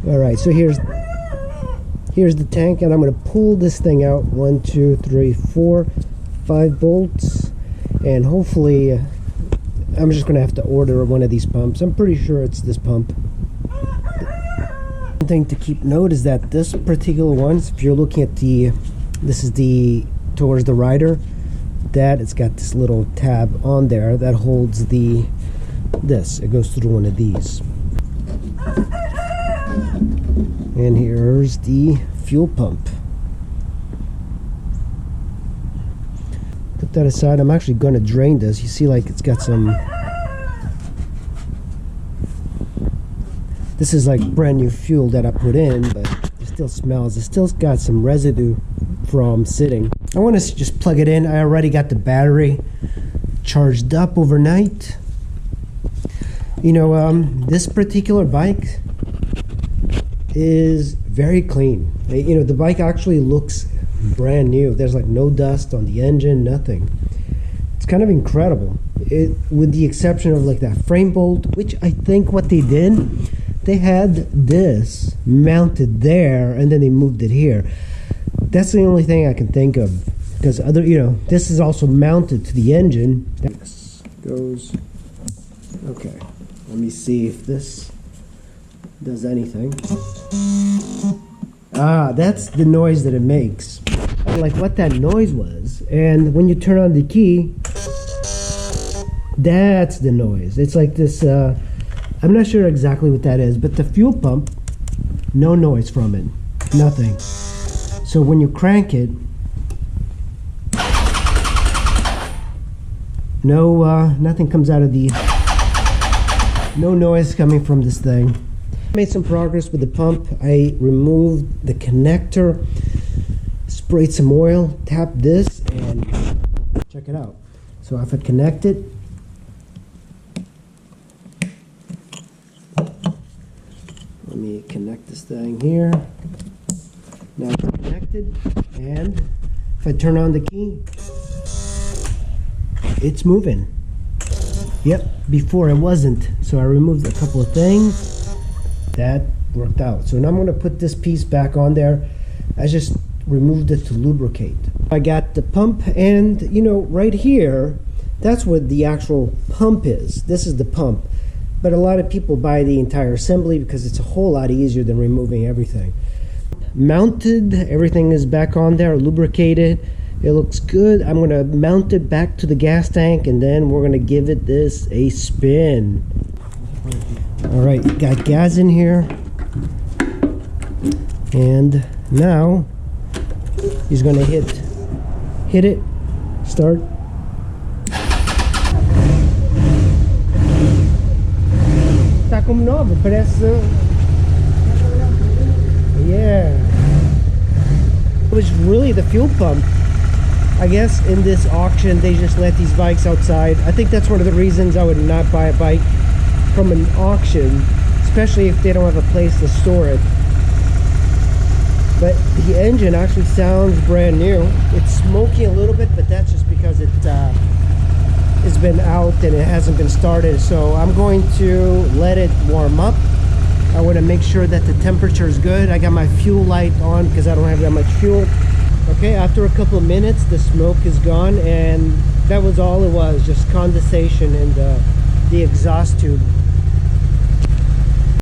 All right, so here's the tank, and I'm going to pull this thing out. 1, 2, 3, 4, 5 bolts, and hopefully I'm just going to have to order one of these pumps. I'm pretty sure it's this pump. One thing to keep note is that this particular one, if you're looking at this is towards the rider, that it's got this little tab on there that holds this. It goes through one of these. And here's the fuel pump. Put that aside. I'm actually going to drain this. You see, like, it's got some... This is like brand new fuel that I put in, but it still smells. It still got some residue from sitting. I want to just plug it in. I already got the battery charged up overnight. You know, this particular bike is very clean. You know, the bike actually looks brand new. There's like no dust on the engine, nothing. It's kind of incredible. With the exception of like that frame bolt, which I think what they did, they had this mounted there and then they moved it here. That's the only thing I can think of, because this is also mounted to the engine. This goes, okay, let me see if this does anything. Ah, that's the noise that it makes. Like what that noise was. And when you turn on the key, that's the noise. It's like this, I'm not sure exactly what that is, but the fuel pump, no noise from it, nothing. So when you crank it, nothing comes out of no noise coming from this thing. Made some progress with the pump. I removed the connector, sprayed some oil, tapped this, and check it out. So if I connect it, let me connect this thing here. Now it's connected, and if I turn on the key, it's moving. Yep, before it wasn't. So I removed a couple of things. That worked out. So now I'm going to put this piece back on there. I just removed it to lubricate. I got the pump, and right here, that's what the actual pump is. This is the pump. But a lot of people buy the entire assembly because it's a whole lot easier than removing everything. Mounted, everything is back on there, lubricated. It looks good. I'm going to mount it back to the gas tank, and then we're going to give it this a spin. All right, got gas in here, and now he's going to hit it, start. Tá como novo, parece. Yeah. It was really the fuel pump. I guess in this auction they just let these bikes outside. I think that's one of the reasons I would not buy a bike from an auction, especially if they don't have a place to store it. But the engine actually sounds brand new. It's smoky a little bit, but that's just because it's been out and it hasn't been started. So I'm going to let it warm up. I want to make sure that the temperature is good. I got my fuel light on because I don't have that much fuel. Okay, after a couple of minutes, the smoke is gone, and that was all it was, just condensation in the exhaust tube.